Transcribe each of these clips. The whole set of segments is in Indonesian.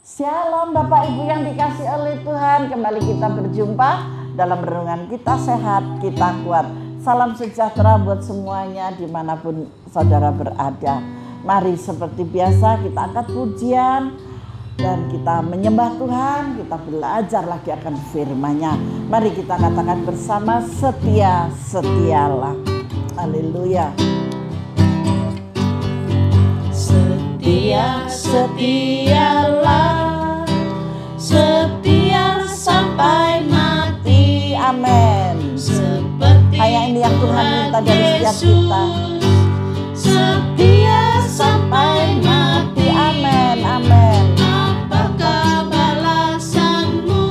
Shalom Bapak Ibu yang dikasih oleh Tuhan. Kembali kita berjumpa dalam renungan Kita Sehat, Kita Kuat. Salam sejahtera buat semuanya dimanapun saudara berada. Mari seperti biasa kita angkat pujian dan kita menyembah Tuhan. Kita belajar lagi akan firman-Nya. Mari kita katakan bersama, setia, setialah. Haleluya. Setia, setialah, setia sampai mati. Amin. Hanya ini yang Tuhan minta dari setiap kita. Setia sampai mati. Amin, amin. Apakah balasanmu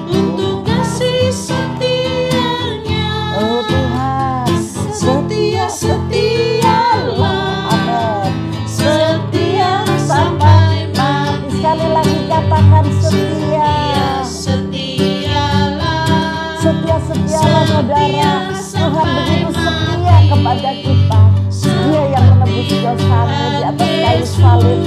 untuk kasih setianya? Oh Tuhan, Setia, setialah. amin. Setia sampai mati. Sekali lagi katakan setia. Setialah. Setia-setialah saudara. Tuhan begitu setia kepada kita. Dia yang menebus dosamu di atas kayu salib.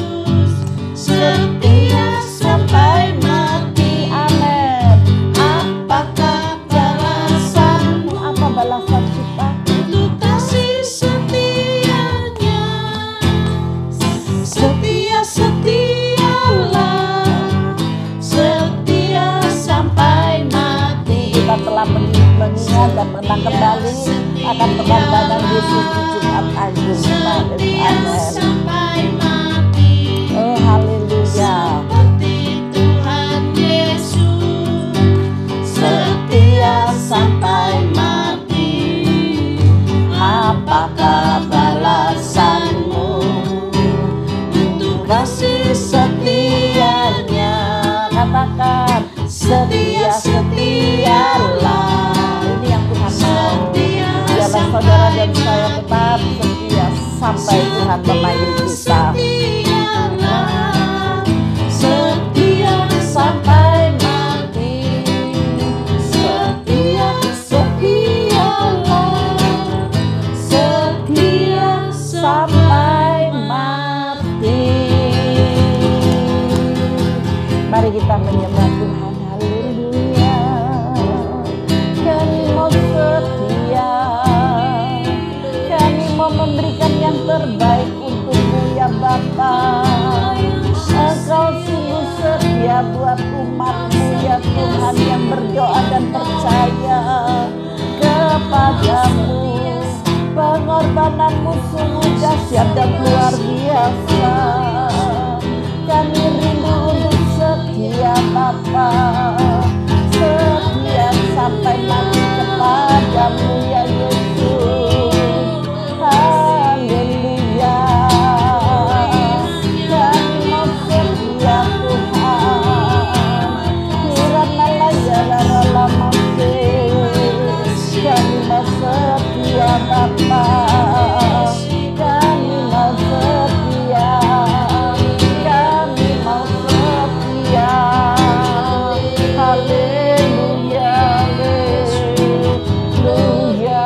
Setia sampai mati. Amin. Apakah balasanmu Apa balasan kita? untuk kasih setianya? Setia, setialah. Setia sampai mati. Kita telah mengingat dan menang kembali akan pengorbanan Yesus di Jumat Agung kemarin. Amin. Sampai mati. Oh haleluya. Seperti Tuhan Yesus. Setia sampai mati. Apakah balasanmu untuk kasih setianya? Katakan Setia, setialah. ini yang Tuhan mau. Setia Biarlah saudara dan saya tetap setia sampai Tuhan memanggil kita. Setialah. Setia sampai mati. Setia, setialah. Setia sampai mati. Mari kita menyembah Tuhan. Haleluya. Kami mau setia. Kami mau memberikan yang terbaik untukmu ya Bapa. Engkau sungguh setia buat umatmu ya Tuhan yang berdoa dan percaya kepadamu. Pengorbananmu sungguh dahsyat dan luar biasa. Kami rindu untuk setia Bapa, setia sampai mati kepadamu ya Yesus. Haleluya. Kami mau setia Tuhan. Kami mau setia Bapa. Kami mau setia. Kami mau setia. Haleluya, haleluya.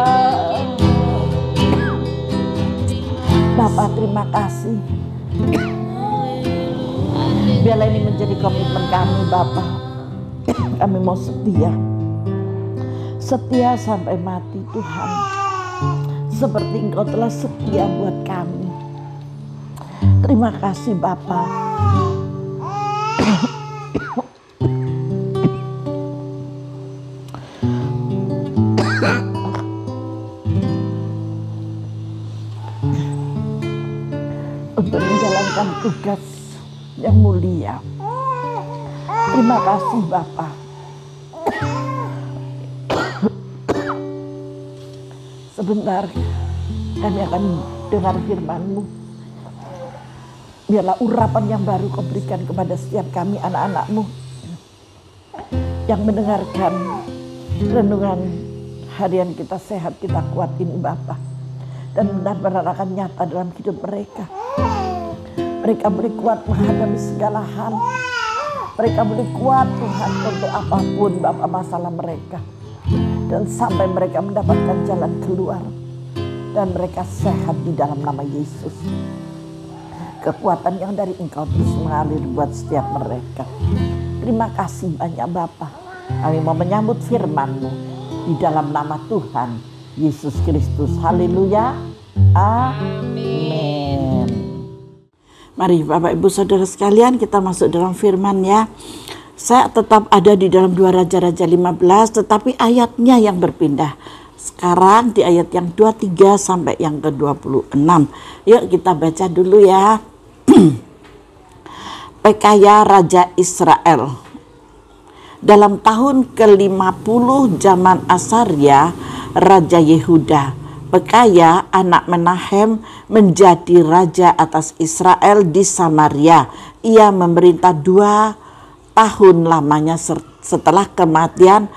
Bapak terima kasih. Biarlah ini menjadi komitmen kami Bapak. Kami mau setia. Setia sampai mati Tuhan. Seperti Engkau telah setia buat kami. Terima kasih Bapa. Untuk menjalankan tugas yang mulia. Terima kasih Bapa. Sebentar kami akan dengar firman-Mu. Biarlah urapan yang baru Kau berikan kepada setiap kami anak-anak-Mu yang mendengarkan renungan harian Kita Sehat, Kita Kuat ini Bapa. Dan benar-benar akan nyata dalam hidup mereka. Mereka boleh kuat menghadapi segala hal. Mereka boleh kuat Tuhan untuk apapun Bapa masalah mereka. Dan sampai mereka mendapatkan jalan keluar. Dan mereka sehat di dalam nama Yesus. kekuatan yang dari Engkau terus mengalir buat setiap mereka. Terima kasih banyak Bapa. Kami mau menyambut firman-Mu di dalam nama Tuhan Yesus Kristus. Haleluya. Amin. Mari Bapak Ibu Saudara sekalian, kita masuk dalam firman ya. Saya tetap ada di dalam 2 Raja-Raja 15, tetapi ayatnya yang berpindah. Sekarang di ayat yang 23 sampai yang ke-26. Yuk kita baca dulu ya. Pekaya Raja Israel. Dalam tahun ke-50 zaman Asarya, Raja Yehuda, Pekaya anak Menahem menjadi raja atas Israel di Samaria. Ia memerintah 2 tahun lamanya setelah kematian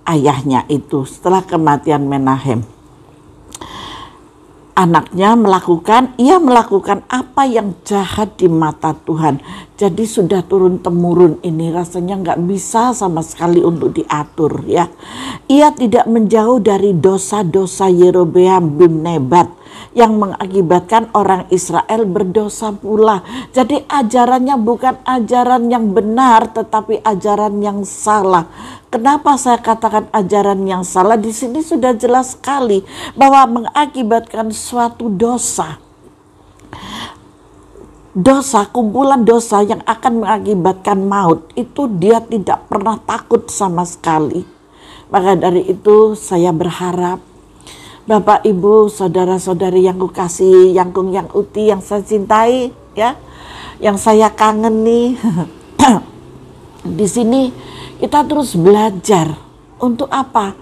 ayahnya itu, setelah kematian Menahem. Anaknya ia melakukan apa yang jahat di mata Tuhan. Jadi sudah turun-temurun ini, rasanya nggak bisa sama sekali untuk diatur ya. Ia tidak menjauh dari dosa-dosa Yerobeam bin Nebat yang mengakibatkan orang Israel berdosa pula. Jadi ajarannya bukan ajaran yang benar, tetapi ajaran yang salah. Kenapa saya katakan ajaran yang salah? Di sini sudah jelas sekali bahwa mengakibatkan suatu dosa. Dosa, kumpulan dosa yang akan mengakibatkan maut, itu dia tidak pernah takut sama sekali. Maka dari itu saya berharap Bapak, Ibu, saudara-saudari yang kukasihi, yang uti, yang saya cintai, ya, yang saya kangeni, di sini kita terus belajar untuk apa?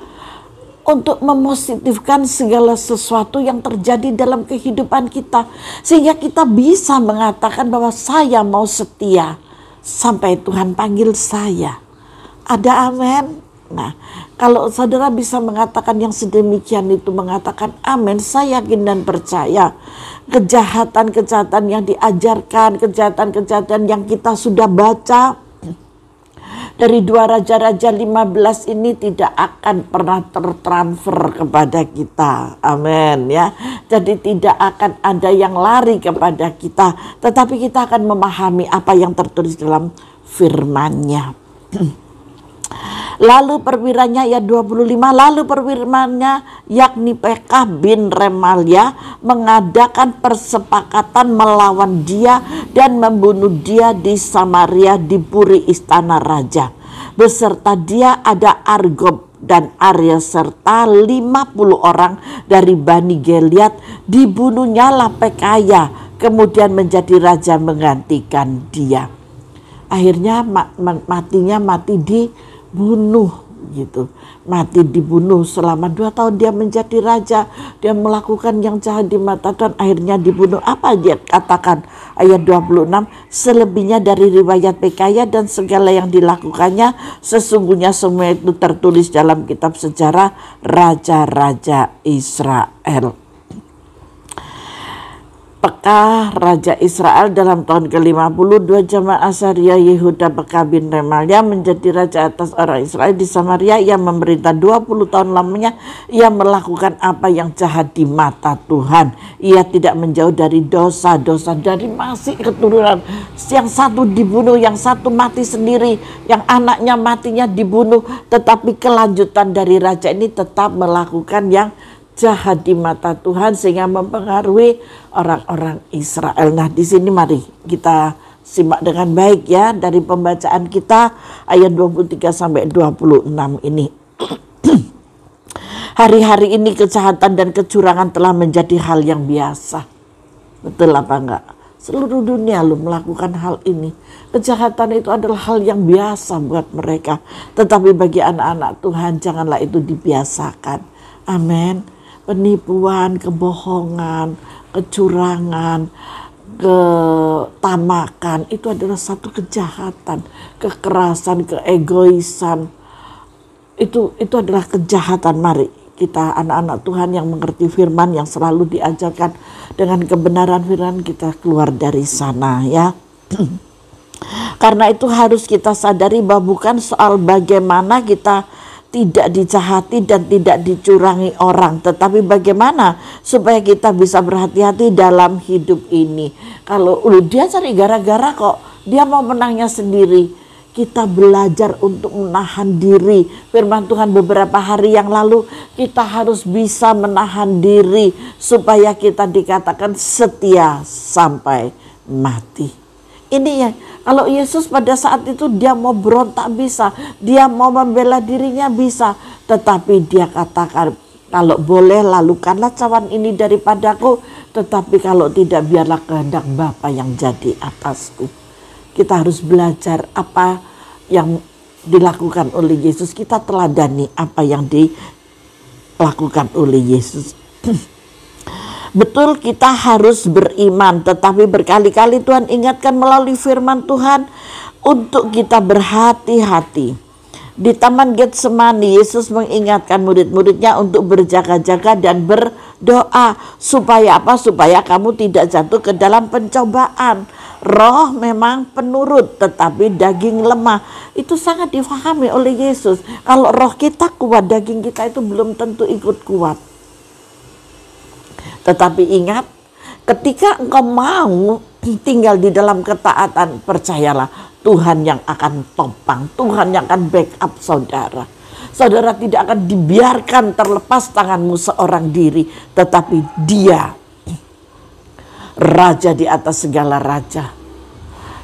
Untuk mempositifkan segala sesuatu yang terjadi dalam kehidupan kita, sehingga kita bisa mengatakan bahwa saya mau setia sampai Tuhan panggil saya. Ada amin. Nah, kalau saudara bisa mengatakan yang sedemikian itu, mengatakan amin, saya yakin dan percaya kejahatan-kejahatan yang diajarkan, kejahatan-kejahatan yang kita sudah baca dari 2 Raja-Raja 15 ini tidak akan pernah tertransfer kepada kita. Amin ya. Jadi tidak akan ada yang lari kepada kita, tetapi kita akan memahami apa yang tertulis dalam firman-Nya. Lalu perwiranya ayat 25, lalu perwiranya yakni Pekah bin Remalia mengadakan persepakatan melawan dia dan membunuh dia di Samaria di puri istana raja. Beserta dia ada Argob dan Arya serta 50 orang dari Bani Gilead. Dibunuhnya lah Pekaya, kemudian menjadi raja menggantikan dia. Akhirnya matinya mati dibunuh gitu, mati dibunuh. Selama 2 tahun dia menjadi raja, dia melakukan yang jahat di mata Tuhan, akhirnya dibunuh. Apa dia katakan ayat 26, selebihnya dari riwayat Pekaya dan segala yang dilakukannya, sesungguhnya semua itu tertulis dalam kitab sejarah raja-raja Israel. Pekah Raja Israel dalam tahun ke-52 zaman Asarya, Yehuda Pekah bin Remalia menjadi raja atas orang Israel di Samaria. Ia memerintah 20 tahun lamanya. Ia melakukan apa yang jahat di mata Tuhan. Ia tidak menjauh dari dosa-dosa, dari masih keturunan. Yang satu dibunuh, yang satu mati sendiri, yang anaknya matinya dibunuh. Tetapi kelanjutan dari raja ini tetap melakukan yang jahat di mata Tuhan sehingga mempengaruhi orang-orang Israel. Nah, di sini mari kita simak dengan baik ya dari pembacaan kita ayat 23 sampai 26 ini. Hari-hari ini kejahatan dan kecurangan telah menjadi hal yang biasa. Betul apa enggak? Seluruh dunia lo melakukan hal ini. Kejahatan itu adalah hal yang biasa buat mereka. Tetapi bagi anak-anak Tuhan janganlah itu dibiasakan. Amin. Penipuan, kebohongan, kecurangan, ketamakan itu adalah satu kejahatan. Kekerasan, keegoisan itu adalah kejahatan. Mari kita anak-anak Tuhan yang mengerti firman, yang selalu diajarkan dengan kebenaran firman, kita keluar dari sana ya. Karena itu harus kita sadari bahwa bukan soal bagaimana kita tidak dicahati dan tidak dicurangi orang. Tetapi bagaimana supaya kita bisa berhati-hati dalam hidup ini? Kalau dia cari gara-gara kok, dia mau menangnya sendiri. Kita belajar untuk menahan diri. Firman Tuhan beberapa hari yang lalu, kita harus bisa menahan diri supaya kita dikatakan setia sampai mati. Ini ya, kalau Yesus pada saat itu dia mau berontak bisa, dia mau membela dirinya bisa, tetapi dia katakan, kalau boleh lalukanlah cawan ini daripadaku, tetapi kalau tidak biarlah kehendak Bapa yang jadi atasku. Kita harus belajar apa yang dilakukan oleh Yesus, kita teladani apa yang dilakukan oleh Yesus. Betul kita harus beriman, tetapi berkali-kali Tuhan ingatkan melalui firman Tuhan untuk kita berhati-hati. Di Taman Getsemani, Yesus mengingatkan murid-muridnya untuk berjaga-jaga dan berdoa. Supaya apa? Supaya kamu tidak jatuh ke dalam pencobaan. Roh memang penurut, tetapi daging lemah. Itu sangat difahami oleh Yesus. Kalau roh kita kuat, daging kita itu belum tentu ikut kuat. Tetapi ingat, ketika engkau mau tinggal di dalam ketaatan, percayalah Tuhan yang akan topang, Tuhan yang akan backup saudara. Saudara tidak akan dibiarkan terlepas tanganmu seorang diri, tetapi Dia Raja di atas segala raja.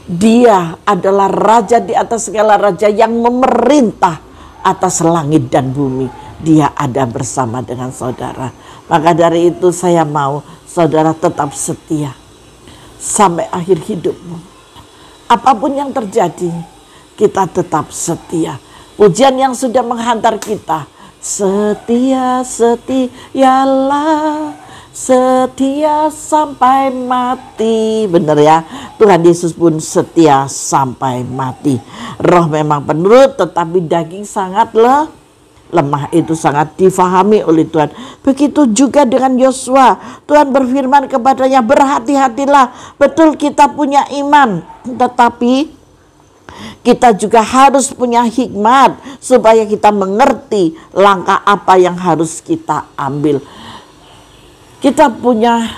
Dia adalah Raja di atas segala raja yang memerintah atas langit dan bumi. Dia ada bersama dengan saudara. Maka dari itu saya mau saudara tetap setia sampai akhir hidupmu. Apapun yang terjadi, kita tetap setia. Pujian yang sudah menghantar kita, setia, setialah, setia sampai mati. Benar ya, Tuhan Yesus pun setia sampai mati. Roh memang penurut, tetapi daging sangat lemah. Itu sangat difahami oleh Tuhan. Begitu juga dengan Yosua. Tuhan berfirman kepadanya, berhati-hatilah. Betul kita punya iman, tetapi kita juga harus punya hikmat supaya kita mengerti langkah apa yang harus kita ambil. Kita punya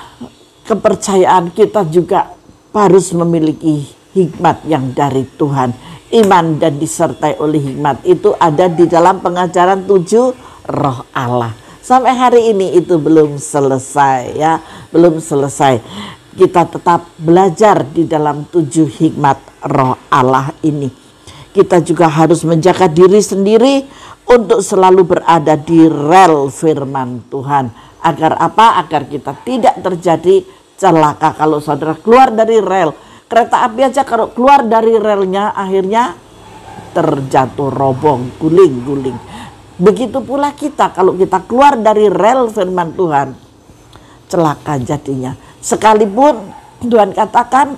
kepercayaan, kita juga harus memiliki hikmat yang dari Tuhan. Iman dan disertai oleh hikmat itu ada di dalam pengajaran 7 roh Allah. Sampai hari ini itu belum selesai ya, belum selesai. Kita tetap belajar di dalam 7 hikmat roh Allah ini. Kita juga harus menjaga diri sendiri untuk selalu berada di rel firman Tuhan. Agar apa? Agar kita tidak terjadi celaka. Kalau saudara keluar dari rel, kereta api aja kalau keluar dari relnya akhirnya terjatuh, roboh, guling-guling. Begitu pula kita, kalau kita keluar dari rel firman Tuhan, celaka jadinya. Sekalipun Tuhan katakan,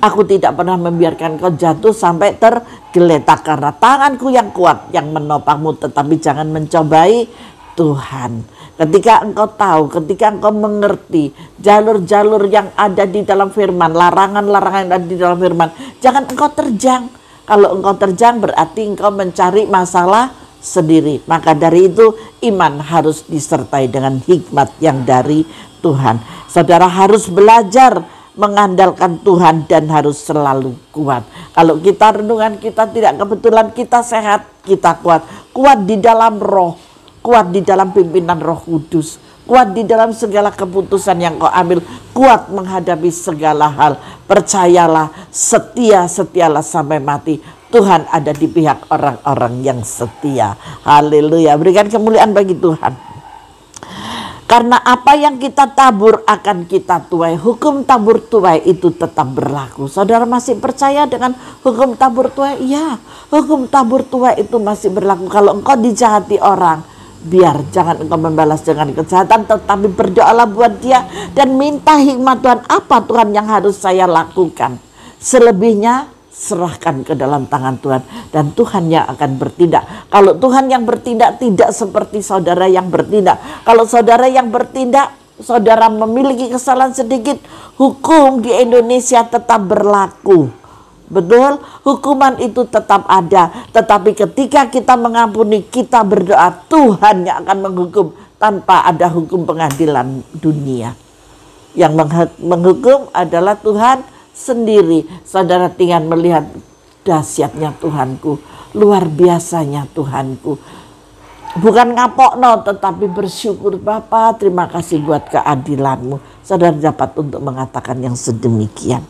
aku tidak pernah membiarkan kau jatuh sampai tergeletak karena tanganku yang kuat yang menopangmu, tetapi jangan mencobai Tuhan. Ketika engkau tahu, ketika engkau mengerti jalur-jalur yang ada di dalam firman, larangan-larangan yang ada di dalam firman, jangan engkau terjang. Kalau engkau terjang berarti engkau mencari masalah sendiri. Maka dari itu iman harus disertai dengan hikmat yang dari Tuhan. Saudara harus belajar mengandalkan Tuhan dan harus selalu kuat. Kalau kita renungan kita tidak kebetulan kita sehat, kita kuat. Kuat di dalam roh. Kuat di dalam pimpinan Roh Kudus, kuat di dalam segala keputusan yang kau ambil, kuat menghadapi segala hal. Percayalah, setialah sampai mati. Tuhan ada di pihak orang-orang yang setia. Haleluya, berikan kemuliaan bagi Tuhan. Karena apa yang kita tabur akan kita tuai. Hukum tabur tuai itu tetap berlaku. Saudara masih percaya dengan hukum tabur tuai? Iya, hukum tabur tuai itu masih berlaku. Kalau engkau dijahati orang, biar jangan engkau membalas dengan kejahatan, tetapi berdoalah buat dia dan minta hikmat Tuhan. Apa Tuhan yang harus saya lakukan? Selebihnya serahkan ke dalam tangan Tuhan dan Tuhan yang akan bertindak. Kalau Tuhan yang bertindak tidak seperti saudara yang bertindak. Kalau saudara yang bertindak, saudara memiliki kesalahan sedikit, hukum di Indonesia tetap berlaku. Betul, hukuman itu tetap ada. Tetapi ketika kita mengampuni, kita berdoa, Tuhan yang akan menghukum tanpa ada hukum pengadilan dunia. Yang menghukum adalah Tuhan sendiri. Saudara tinggal melihat dahsyatnya Tuhanku, luar biasanya Tuhanku. Bukan ngapokno, tetapi bersyukur, Bapa, terima kasih buat keadilanmu. Saudara dapat untuk mengatakan yang sedemikian.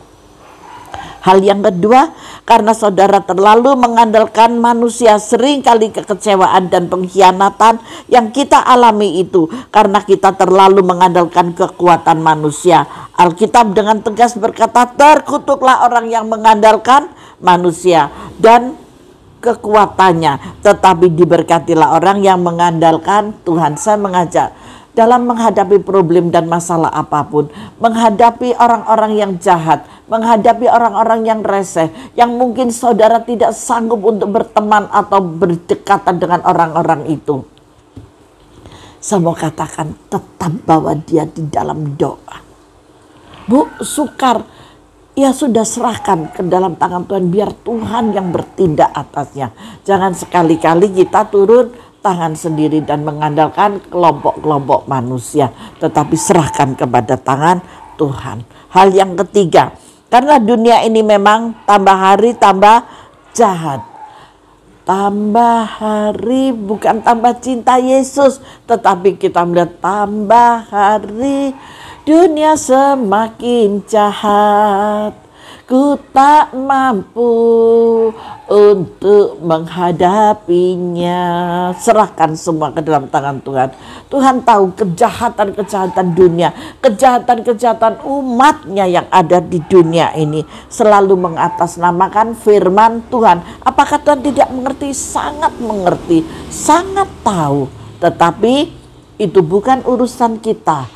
Hal yang kedua, karena saudara terlalu mengandalkan manusia, seringkali kekecewaan dan pengkhianatan yang kita alami itu karena kita terlalu mengandalkan kekuatan manusia. Alkitab dengan tegas berkata, terkutuklah orang yang mengandalkan manusia dan kekuatannya, tetapi diberkatilah orang yang mengandalkan Tuhan. Saya mengajak dalam menghadapi problem dan masalah apapun, menghadapi orang-orang yang jahat, menghadapi orang-orang yang reseh, yang mungkin saudara tidak sanggup untuk berteman atau berdekatan dengan orang-orang itu. Saya mau katakan, tetap bawa dia di dalam doa. Bu, sukar, ya sudah serahkan ke dalam tangan Tuhan, biar Tuhan yang bertindak atasnya. Jangan sekali-kali kita turun tangan sendiri dan mengandalkan kelompok-kelompok manusia, tetapi serahkan kepada tangan Tuhan. Hal yang ketiga, karena dunia ini memang tambah hari tambah jahat. Tambah hari bukan tambah cinta Yesus, tetapi kita melihat tambah hari dunia semakin jahat. Ku tak mampu untuk menghadapinya. Serahkan semua ke dalam tangan Tuhan. Tuhan tahu kejahatan-kejahatan dunia, kejahatan-kejahatan umatnya yang ada di dunia ini, selalu mengatasnamakan firman Tuhan. Apakah Tuhan tidak mengerti? Sangat mengerti, sangat tahu. Tetapi itu bukan urusan kita.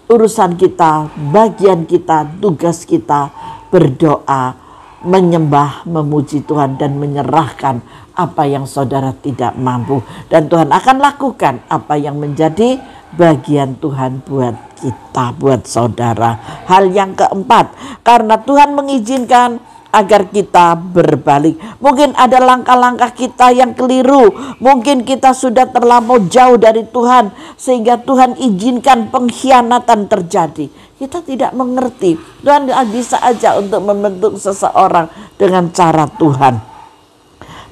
Urusan kita, bagian kita, tugas kita berdoa, menyembah, memuji Tuhan dan menyerahkan apa yang saudara tidak mampu. Dan Tuhan akan lakukan apa yang menjadi bagian Tuhan buat kita, buat saudara. Hal yang keempat, karena Tuhan mengizinkan agar kita berbalik. Mungkin ada langkah-langkah kita yang keliru. Mungkin kita sudah terlampau jauh dari Tuhan sehingga Tuhan izinkan pengkhianatan terjadi. Kita tidak mengerti. Tuhan bisa aja untuk membentuk seseorang dengan cara Tuhan.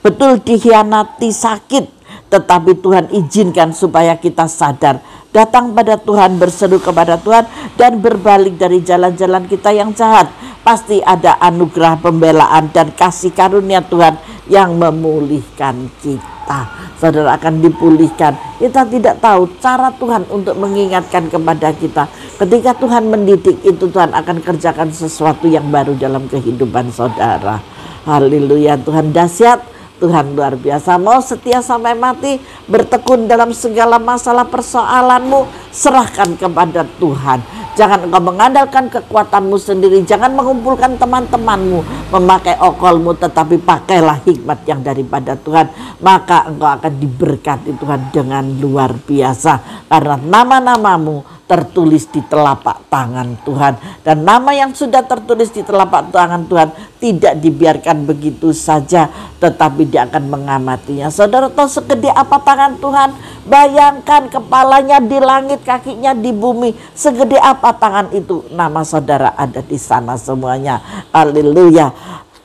Betul dikhianati sakit, tetapi Tuhan izinkan supaya kita sadar, datang pada Tuhan, berseru kepada Tuhan dan berbalik dari jalan-jalan kita yang jahat. Pasti ada anugerah, pembelaan dan kasih karunia Tuhan yang memulihkan kita. Saudara akan dipulihkan. Kita tidak tahu cara Tuhan untuk mengingatkan kepada kita. Ketika Tuhan mendidik itu, Tuhan akan kerjakan sesuatu yang baru dalam kehidupan saudara. Haleluya, Tuhan dahsyat. Tuhan luar biasa, mau setia sampai mati, bertekun dalam segala masalah persoalanmu, serahkan kepada Tuhan. Jangan engkau mengandalkan kekuatanmu sendiri, jangan mengumpulkan teman-temanmu, memakai okolmu, tetapi pakailah hikmat yang daripada Tuhan. Maka engkau akan diberkati Tuhan dengan luar biasa, karena nama-namamu tertulis di telapak tangan Tuhan. Dan nama yang sudah tertulis di telapak tangan Tuhan tidak dibiarkan begitu saja, tetapi dia akan mengamatinya. Saudara tahu segede apa tangan Tuhan? Bayangkan kepalanya di langit, kakinya di bumi. Segede apa tangan itu? Nama saudara ada di sana semuanya. Haleluya.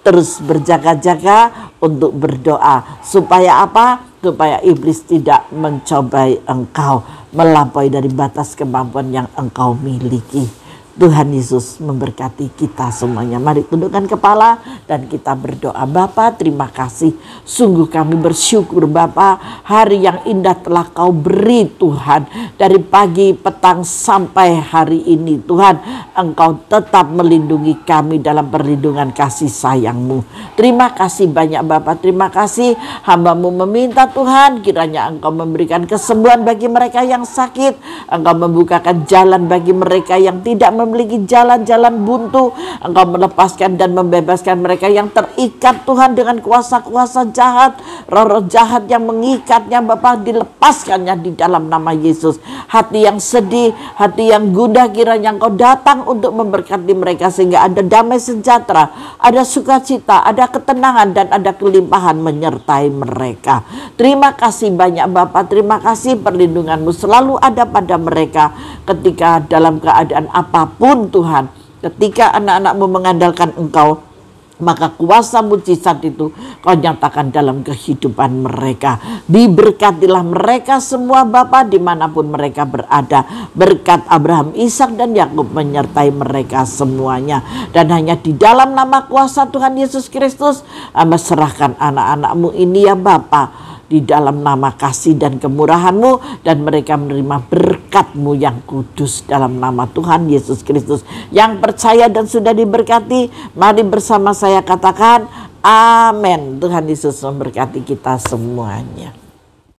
Terus berjaga-jaga untuk berdoa. Supaya apa? Supaya iblis tidak mencobai engkau melampaui dari batas kemampuan yang engkau miliki. Tuhan Yesus memberkati kita semuanya. Mari tundukkan kepala dan kita berdoa. Bapa, terima kasih. Sungguh kami bersyukur Bapa, hari yang indah telah kau beri Tuhan. Dari pagi, petang sampai hari ini Tuhan, engkau tetap melindungi kami dalam perlindungan kasih sayang-Mu. Terima kasih banyak Bapa. Terima kasih, hamba-Mu meminta Tuhan, kiranya engkau memberikan kesembuhan bagi mereka yang sakit. Engkau membukakan jalan bagi mereka yang tidak memiliki jalan-jalan buntu. Engkau melepaskan dan membebaskan mereka yang terikat Tuhan dengan kuasa-kuasa jahat, roh-roh jahat yang mengikatnya Bapa, dilepaskannya di dalam nama Yesus. Hati yang sedih, hati yang gundah, kiranya Engkau datang untuk memberkati mereka sehingga ada damai sejahtera, ada sukacita, ada ketenangan dan ada kelimpahan menyertai mereka. Terima kasih banyak Bapa, terima kasih perlindungan-Mu selalu ada pada mereka ketika dalam keadaan apapun Tuhan. Ketika anak-anak-Mu mengandalkan Engkau, maka kuasa mujizat itu Kau nyatakan dalam kehidupan mereka. Diberkatilah mereka semua Bapa dimanapun mereka berada. Berkat Abraham, Ishak dan Yakub menyertai mereka semuanya. Dan hanya di dalam nama kuasa Tuhan Yesus Kristus, hamba serahkan anak-anak-Mu ini ya Bapa, di dalam nama kasih dan kemurahan-Mu, dan mereka menerima berkat-Mu yang kudus dalam nama Tuhan Yesus Kristus. Yang percaya dan sudah diberkati, mari bersama saya katakan amin. Tuhan Yesus memberkati kita semuanya.